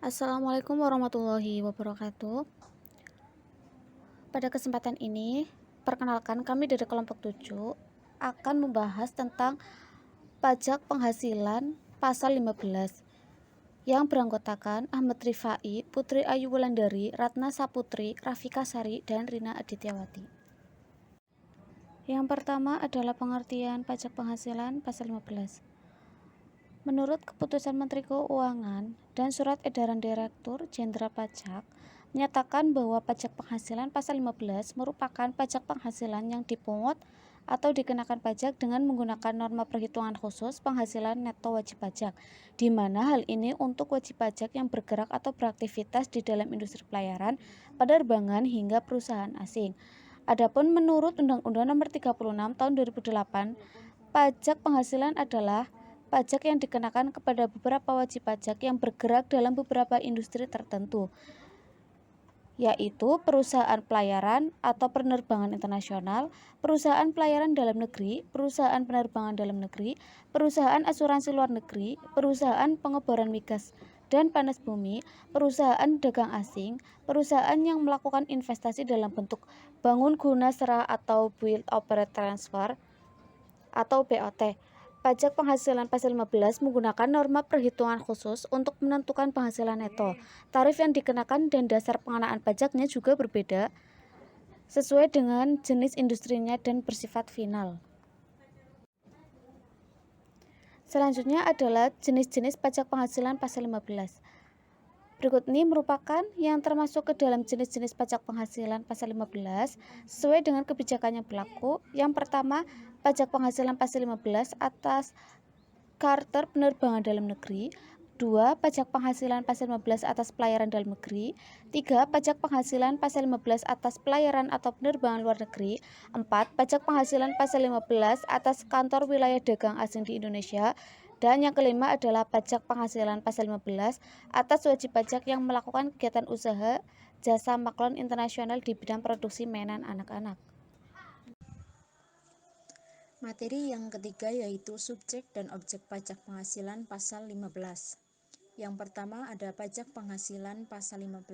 Assalamualaikum warahmatullahi wabarakatuh. Pada kesempatan ini, perkenalkan kami dari kelompok 7 akan membahas tentang pajak penghasilan pasal 15 yang beranggotakan Ahmad Rifai, Putri Ayu Wulandari, Ratna Saputri, Rafika Sari, dan Rina Adityawati. Yang pertama adalah pengertian pajak penghasilan pasal 15. Menurut Keputusan Menteri Keuangan dan Surat Edaran Direktur Jenderal Pajak menyatakan bahwa pajak penghasilan pasal 15 merupakan pajak penghasilan yang dipungut atau dikenakan pajak dengan menggunakan norma perhitungan khusus penghasilan neto wajib pajak, di mana hal ini untuk wajib pajak yang bergerak atau beraktivitas di dalam industri pelayaran, penerbangan hingga perusahaan asing. Adapun menurut Undang-Undang Nomor 36 Tahun 2008, pajak penghasilan adalah pajak yang dikenakan kepada beberapa wajib pajak yang bergerak dalam beberapa industri tertentu, yaitu perusahaan pelayaran atau penerbangan internasional, perusahaan pelayaran dalam negeri, perusahaan penerbangan dalam negeri, perusahaan asuransi luar negeri, perusahaan pengeboran migas dan panas bumi, perusahaan dagang asing, perusahaan yang melakukan investasi dalam bentuk bangun guna serah atau build operate transfer atau BOT. Pajak penghasilan pasal 15 menggunakan norma perhitungan khusus untuk menentukan penghasilan neto. Tarif yang dikenakan dan dasar pengenaan pajaknya juga berbeda sesuai dengan jenis industrinya dan bersifat final. Selanjutnya adalah jenis-jenis pajak penghasilan pasal 15. Berikut ini merupakan yang termasuk ke dalam jenis-jenis pajak penghasilan pasal 15 sesuai dengan kebijakan yang berlaku. Yang pertama, pajak penghasilan pasal 15 atas charter penerbangan dalam negeri. 2. Pajak penghasilan pasal 15 atas pelayaran dalam negeri. 3. Pajak penghasilan pasal 15 atas pelayaran atau penerbangan luar negeri. 4. Pajak penghasilan pasal 15 atas kantor wilayah dagang asing di Indonesia. Dan yang kelima adalah pajak penghasilan pasal 15 atas wajib pajak yang melakukan kegiatan usaha jasa maklon internasional di bidang produksi mainan anak-anak. Materi yang ketiga yaitu subjek dan objek pajak penghasilan pasal 15. Yang pertama ada pajak penghasilan pasal 15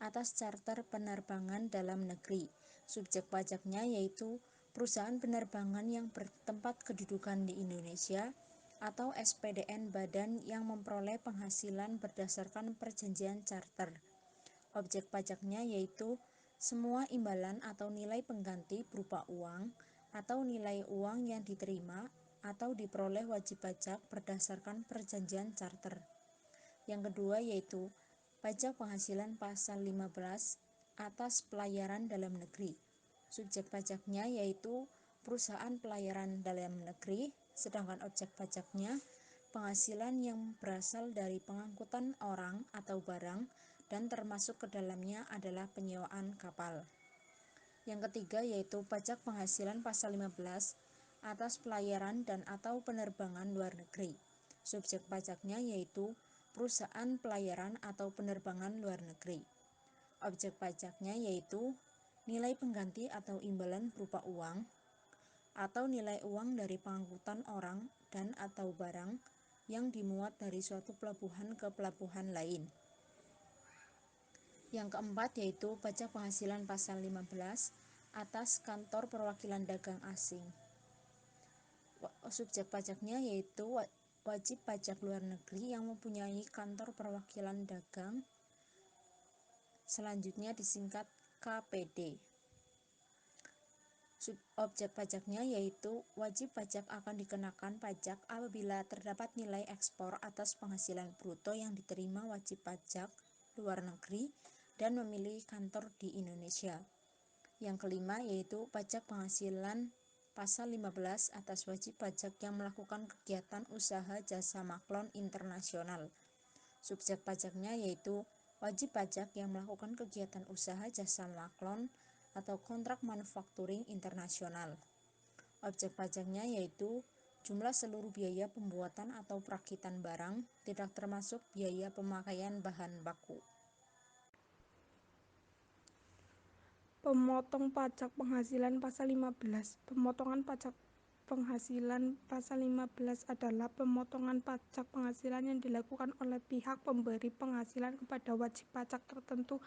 atas charter penerbangan dalam negeri. Subjek pajaknya yaitu perusahaan penerbangan yang bertempat kedudukan di Indonesia atau SPDN badan yang memperoleh penghasilan berdasarkan perjanjian charter. Objek pajaknya yaitu semua imbalan atau nilai pengganti berupa uang atau nilai uang yang diterima atau diperoleh wajib pajak berdasarkan perjanjian charter. Yang kedua yaitu pajak penghasilan pasal 15 atas pelayaran dalam negeri. Subjek pajaknya yaitu perusahaan pelayaran dalam negeri, sedangkan objek pajaknya penghasilan yang berasal dari pengangkutan orang atau barang dan termasuk ke dalamnya adalah penyewaan kapal. Yang ketiga yaitu pajak penghasilan pasal 15 atas pelayaran dan atau penerbangan luar negeri. Subjek pajaknya yaitu perusahaan pelayaran atau penerbangan luar negeri. Objek pajaknya yaitu nilai pengganti atau imbalan berupa uang atau nilai uang dari pengangkutan orang dan atau barang yang dimuat dari suatu pelabuhan ke pelabuhan lain. Yang keempat yaitu pajak penghasilan pasal 15 atas kantor perwakilan dagang asing. Subjek pajaknya yaitu wajib pajak luar negeri yang mempunyai kantor perwakilan dagang, selanjutnya disingkat KPD. Objek pajaknya yaitu wajib pajak akan dikenakan pajak apabila terdapat nilai ekspor atas penghasilan bruto yang diterima wajib pajak luar negeri dan memiliki kantor di Indonesia. Yang kelima yaitu pajak penghasilan pasal 15 atas wajib pajak yang melakukan kegiatan usaha jasa maklon internasional. Subjek pajaknya yaitu wajib pajak yang melakukan kegiatan usaha jasa maklon atau kontrak manufacturing internasional. Objek pajaknya yaitu jumlah seluruh biaya pembuatan atau perakitan barang, tidak termasuk biaya pemakaian bahan baku. Pemotong pajak penghasilan pasal 15. Pemotongan pajak penghasilan pasal 15 adalah pemotongan pajak penghasilan yang dilakukan oleh pihak pemberi penghasilan kepada wajib pajak tertentu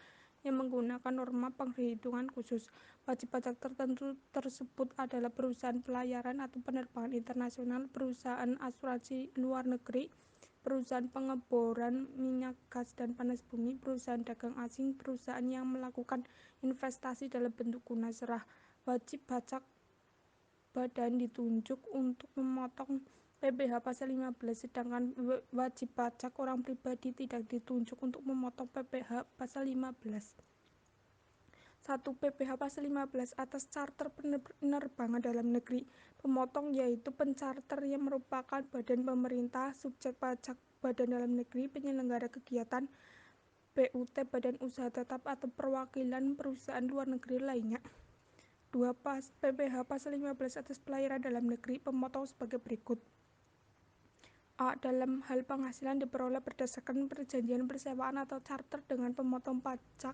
yang menggunakan norma penghitungan khusus. Wajib pajak tertentu tersebut adalah perusahaan pelayaran atau penerbangan internasional, perusahaan asuransi luar negeri, perusahaan pengeboran minyak gas dan panas bumi, perusahaan dagang asing, perusahaan yang melakukan investasi dalam bentuk guna serah. Wajib pajak badan ditunjuk untuk memotong PPh pasal 15, sedangkan wajib pajak orang pribadi tidak ditunjuk untuk memotong PPh pasal 15. 1. PPh pasal 15 atas charter penerbangan dalam negeri. Pemotong yaitu pencharter yang merupakan badan pemerintah, subjek pajak badan dalam negeri, penyelenggara kegiatan, BUT, badan usaha tetap atau perwakilan perusahaan luar negeri lainnya. 2. PPh pasal 15 atas pelayaran dalam negeri. Pemotong sebagai berikut. A. Dalam hal penghasilan diperoleh berdasarkan perjanjian persewaan atau charter dengan pemotong pajak,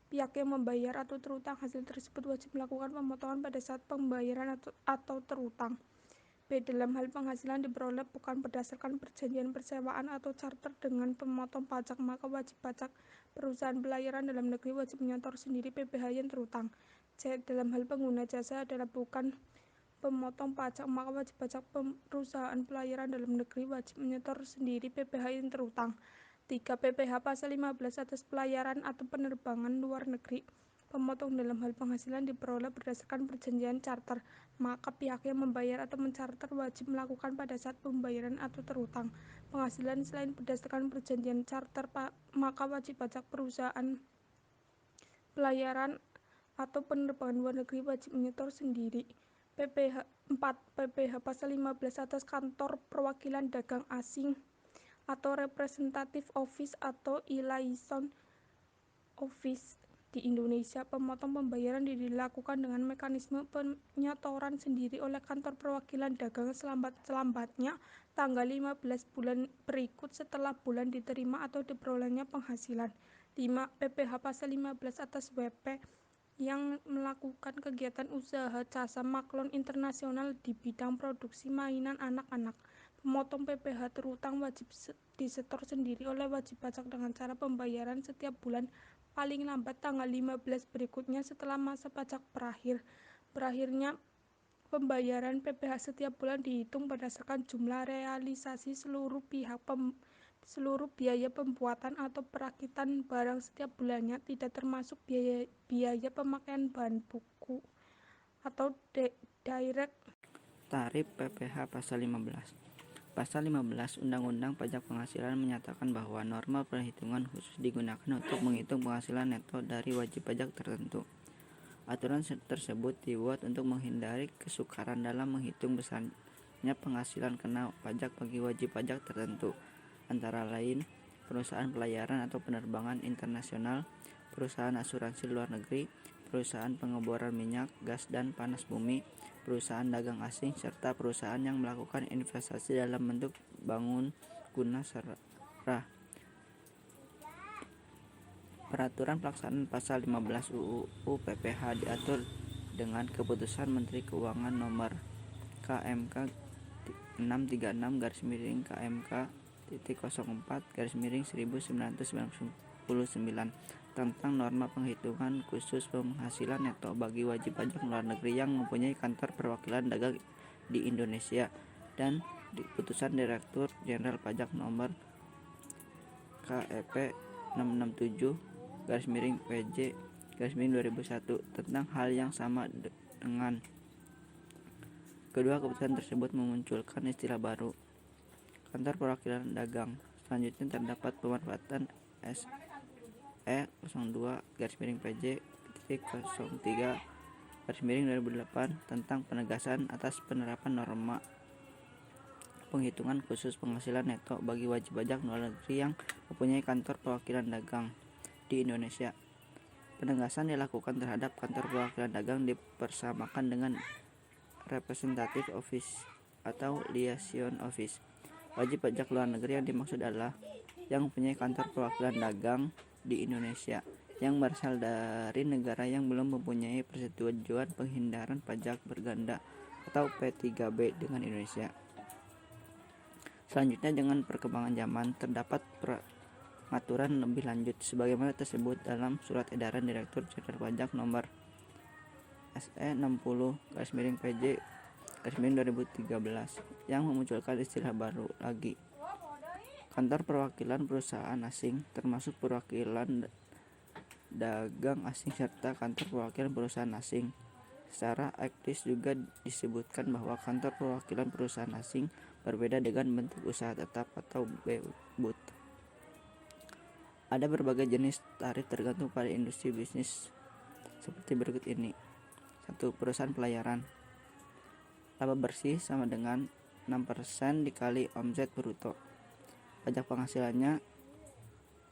pihak yang membayar atau terutang hasil tersebut wajib melakukan pemotongan pada saat pembayaran atau terutang. B. Dalam hal penghasilan diperoleh bukan berdasarkan perjanjian persewaan atau charter dengan pemotong pajak, maka wajib pajak perusahaan pelayaran dalam negeri wajib menyetor sendiri PPh yang terutang. C. Dalam hal pengguna jasa adalah bukan pemotong pajak, maka wajib pajak perusahaan pelayaran dalam negeri wajib menyetor sendiri PPh yang terutang. 3. PPh pasal 15 atas pelayaran atau penerbangan luar negeri. Pemotong dalam hal penghasilan diperoleh berdasarkan perjanjian charter, maka pihak yang membayar atau mencharter wajib melakukan pada saat pembayaran atau terutang penghasilan selain berdasarkan perjanjian charter, maka wajib pajak perusahaan pelayaran atau penerbangan luar negeri wajib menyetor sendiri. 4. PPh pasal 15 atas kantor perwakilan dagang asing atau representative office atau liaison office di Indonesia. Pemotong pembayaran dilakukan dengan mekanisme penyetoran sendiri oleh kantor perwakilan dagang selambatnya tanggal 15 bulan berikut setelah bulan diterima atau diperolehnya penghasilan. 5. PPh pasal 15 atas WP yang melakukan kegiatan usaha jasa maklon internasional di bidang produksi mainan anak-anak. Pemotong PPh terutang wajib disetor sendiri oleh wajib pajak dengan cara pembayaran setiap bulan paling lambat tanggal 15 berikutnya setelah masa pajak berakhir. Berakhirnya pembayaran PPh setiap bulan dihitung berdasarkan jumlah realisasi seluruh biaya pembuatan atau perakitan barang setiap bulannya, tidak termasuk biaya pemakaian bahan buku atau direct. Tarif PPh pasal 15. Pasal 15 Undang-Undang Pajak Penghasilan menyatakan bahwa norma perhitungan khusus digunakan untuk menghitung penghasilan neto dari wajib pajak tertentu. Aturan tersebut dibuat untuk menghindari kesukaran dalam menghitung besarnya penghasilan kena pajak bagi wajib pajak tertentu, antara lain perusahaan pelayaran atau penerbangan internasional, perusahaan asuransi luar negeri, perusahaan pengeboran minyak, gas dan panas bumi, perusahaan dagang asing, serta perusahaan yang melakukan investasi dalam bentuk bangun guna serah. Peraturan pelaksanaan pasal 15 UU PPh diatur dengan Keputusan Menteri Keuangan Nomor KMK 636/KMK.04/1999 tentang norma penghitungan khusus penghasilan neto bagi wajib pajak luar negeri yang mempunyai kantor perwakilan dagang di Indonesia, dan Putusan Direktur Jenderal Pajak Nomor KEP 667/PJ/2001 tentang hal yang sama dengan kedua keputusan tersebut memunculkan istilah baru, kantor perwakilan dagang. Selanjutnya terdapat pemanfaatan SE 02/PJ.03/2008 tentang penegasan atas penerapan norma penghitungan khusus penghasilan neto bagi wajib pajak luar negeri yang mempunyai kantor perwakilan dagang di Indonesia. Penegasan dilakukan terhadap kantor perwakilan dagang dipersamakan dengan representative office atau liaison office. Wajib pajak luar negeri yang dimaksud adalah yang mempunyai kantor perwakilan dagang di Indonesia yang berasal dari negara yang belum mempunyai persetujuan penghindaran pajak berganda atau P3B dengan Indonesia. Selanjutnya, dengan perkembangan zaman terdapat pengaturan lebih lanjut sebagaimana tersebut dalam Surat Edaran Direktur Jenderal Pajak Nomor SE 60/PJ/2013 yang memunculkan istilah baru lagi, kantor perwakilan perusahaan asing, termasuk perwakilan dagang asing serta kantor perwakilan perusahaan asing. Secara aktif juga disebutkan bahwa kantor perwakilan perusahaan asing berbeda dengan bentuk usaha tetap atau BUT. Ada berbagai jenis tarif tergantung pada industri bisnis seperti berikut ini. 1. Perusahaan pelayaran. Laba bersih sama dengan 6% dikali omset bruto. Pajak penghasilannya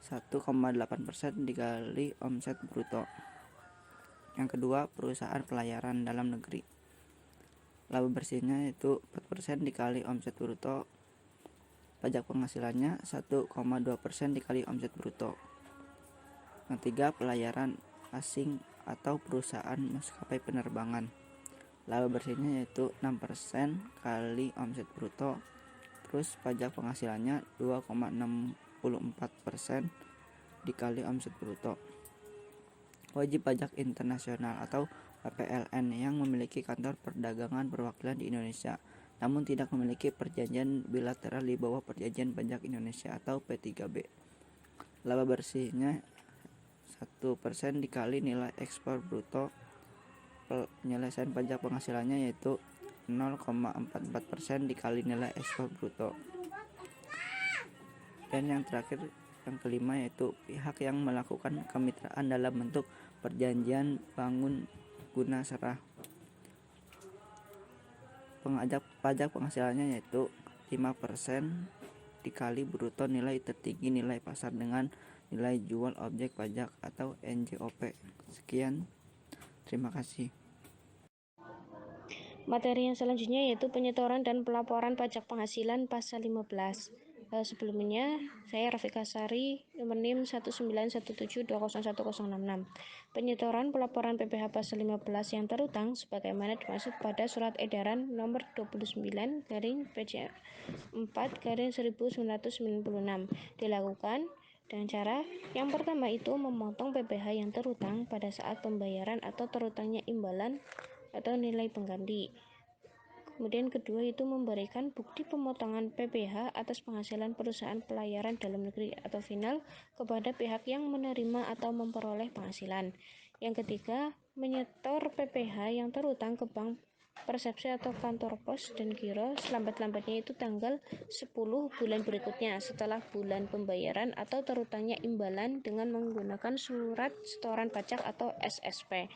1,8% dikali omset bruto. Yang kedua, perusahaan pelayaran dalam negeri. Laba bersihnya yaitu 4% dikali omset bruto. Pajak penghasilannya 1,2% dikali omset bruto. Yang tiga, pelayaran asing atau perusahaan maskapai penerbangan. Laba bersihnya yaitu 6% kali omset bruto. Terus pajak penghasilannya 2,64% dikali omset bruto. Wajib pajak internasional atau PPLN yang memiliki kantor perdagangan perwakilan di Indonesia namun tidak memiliki perjanjian bilateral di bawah Perjanjian Pajak Indonesia atau P3B. Laba bersihnya 1% dikali nilai ekspor bruto. Penyelesaian pajak penghasilannya yaitu 0,44% dikali nilai ekspor bruto. Dan yang terakhir, yang kelima, yaitu pihak yang melakukan kemitraan dalam bentuk perjanjian bangun guna serah. Pajak penghasilannya yaitu 5% dikali bruto nilai tertinggi nilai pasar dengan nilai jual objek pajak atau NJOP. Sekian, terima kasih. Materi yang selanjutnya yaitu penyetoran dan pelaporan pajak penghasilan pasal 15. Sebelumnya, saya Rafika Sari, nomor NIM 19172011066. Penyetoran pelaporan PPh pasal 15 yang terutang sebagaimana dimaksud pada Surat Edaran nomor 29/PJ4/1996 dilakukan dengan cara yang pertama itu memotong PPh yang terutang pada saat pembayaran atau terutangnya imbalan atau nilai pengganti. Kemudian kedua itu memberikan bukti pemotongan PPh atas penghasilan perusahaan pelayaran dalam negeri atau final kepada pihak yang menerima atau memperoleh penghasilan. Yang ketiga, menyetor PPh yang terutang ke bank persepsi atau kantor pos dan giro selambat-lambatnya itu tanggal 10 bulan berikutnya setelah bulan pembayaran atau terutangnya imbalan dengan menggunakan surat setoran pajak atau SSP.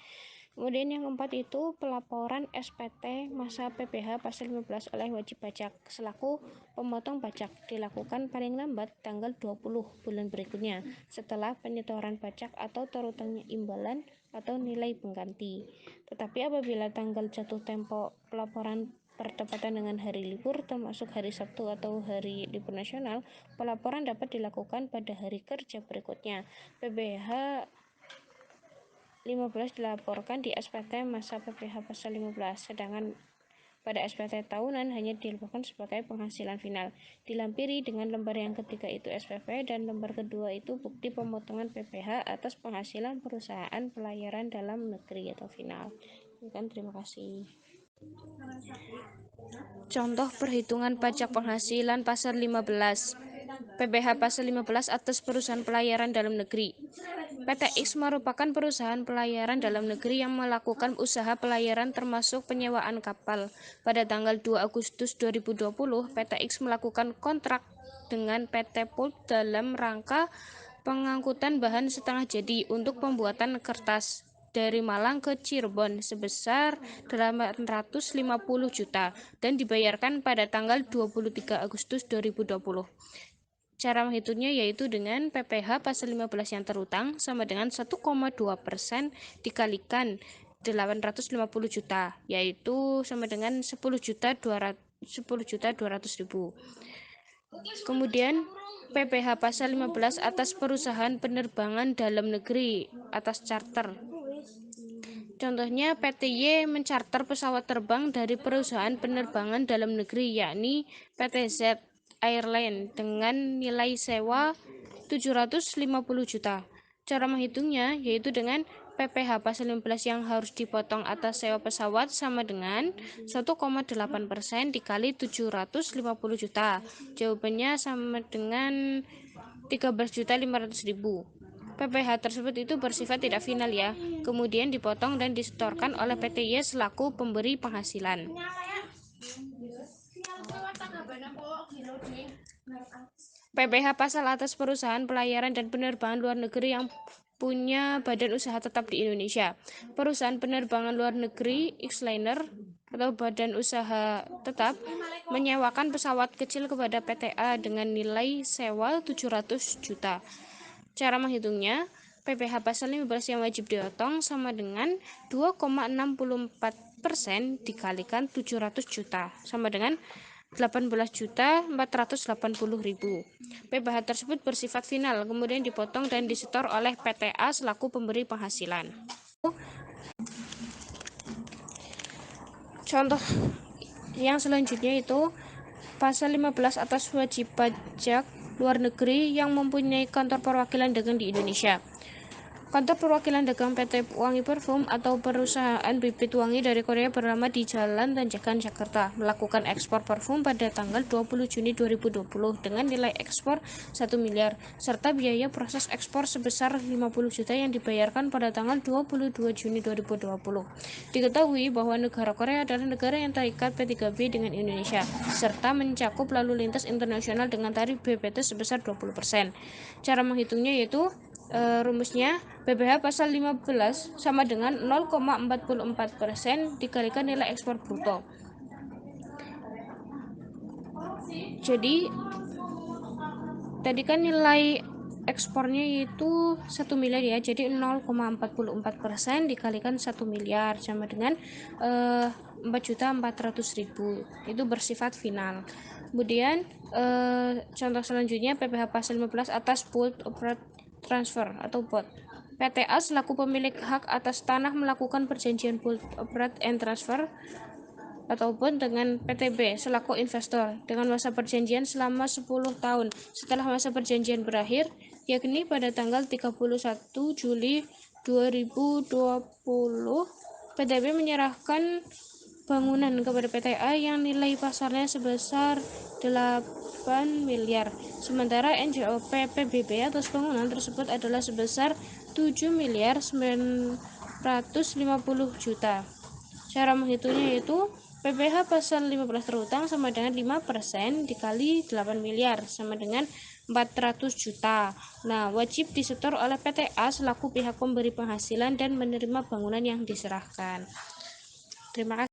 Kemudian yang keempat itu pelaporan SPT masa PPh pasal 15 oleh wajib pajak selaku pemotong pajak dilakukan paling lambat tanggal 20 bulan berikutnya setelah penyetoran pajak atau terutangnya imbalan atau nilai pengganti. Tetapi apabila tanggal jatuh tempo pelaporan bertepatan dengan hari libur termasuk hari Sabtu atau hari libur nasional, pelaporan dapat dilakukan pada hari kerja berikutnya. PPh 15 dilaporkan di SPT masa PPh pasal 15, sedangkan pada SPT tahunan hanya dilaporkan sebagai penghasilan final. Dilampiri dengan lembar yang ketiga itu SPP dan lembar kedua itu bukti pemotongan PPh atas penghasilan perusahaan pelayaran dalam negeri atau final. Terima kasih. Contoh perhitungan pajak penghasilan pasal 15. PPh pasal 15 atas perusahaan pelayaran dalam negeri. PT X merupakan perusahaan pelayaran dalam negeri yang melakukan usaha pelayaran termasuk penyewaan kapal. Pada tanggal 2 Agustus 2020, PT X melakukan kontrak dengan PT Pulp dalam rangka pengangkutan bahan setengah jadi untuk pembuatan kertas dari Malang ke Cirebon sebesar 850 juta dan dibayarkan pada tanggal 23 Agustus 2020. Cara menghitungnya yaitu dengan PPh pasal 15 yang terutang sama dengan 1,2% dikalikan 850 juta, yaitu sama dengan 10.200.000. Kemudian PPh pasal 15 atas perusahaan penerbangan dalam negeri atas charter Contohnya, PT Y mencarter pesawat terbang dari perusahaan penerbangan dalam negeri, yakni PT Z Airline dengan nilai sewa 750 juta. Cara menghitungnya yaitu dengan PPh pasal 15 yang harus dipotong atas sewa pesawat sama dengan 1,8% dikali 750 juta. Jawabannya sama dengan 13.500.000. PPh tersebut itu bersifat tidak final ya, kemudian dipotong dan disetorkan oleh PT Y selaku pemberi penghasilan. PPh pasal atas perusahaan pelayaran dan penerbangan luar negeri yang punya badan usaha tetap di Indonesia. Perusahaan penerbangan luar negeri Xliner atau badan usaha tetap menyewakan pesawat kecil kepada PTA dengan nilai sewa 700 juta. Cara menghitungnya, PPh pasal 15 yang wajib dipotong sama dengan 2,64% dikalikan 700 juta sama dengan 18.480.000. PPh tersebut bersifat final, kemudian dipotong dan disetor oleh PTA selaku pemberi penghasilan. Contoh yang selanjutnya itu pasal 15 atas wajib pajak luar negeri yang mempunyai kantor perwakilan dagang di Indonesia. Kantor perwakilan dagang PT Wangi Parfum atau perusahaan bibit wangi dari Korea bernama di Jalan Tanjakan, Jakarta, melakukan ekspor parfum pada tanggal 20 Juni 2020 dengan nilai ekspor 1 miliar, serta biaya proses ekspor sebesar 50 juta yang dibayarkan pada tanggal 22 Juni 2020. Diketahui bahwa negara Korea adalah negara yang terikat P3B dengan Indonesia, serta mencakup lalu lintas internasional dengan tarif BPT sebesar 20%. Cara menghitungnya yaitu rumusnya PPh pasal 15 sama dengan 0,44% dikalikan nilai ekspor bruto. Jadi tadi kan nilai ekspornya itu 1 miliar ya, jadi 0,44% dikalikan 1 miliar sama dengan 4.400.000. Itu bersifat final. Kemudian contoh selanjutnya PPh pasal 15 atas Pooled Operate Transfer atau POT. PTA selaku pemilik hak atas tanah melakukan perjanjian Pooled Operate and Transfer ataupun dengan PTB selaku investor dengan masa perjanjian selama 10 tahun. Setelah masa perjanjian berakhir, yakni pada tanggal 31 Juli 2020, PTB menyerahkan bangunan kepada PTA yang nilai pasarnya sebesar 8 miliar. Sementara NJOP PBB atas bangunan tersebut adalah sebesar 7 miliar 950 juta. Cara menghitungnya yaitu PPh pasal 15 terutang sama dengan 5% dikali 8 miliar sama dengan 400 juta. Nah, wajib disetor oleh PTA selaku pihak pemberi penghasilan dan menerima bangunan yang diserahkan. Terima kasih.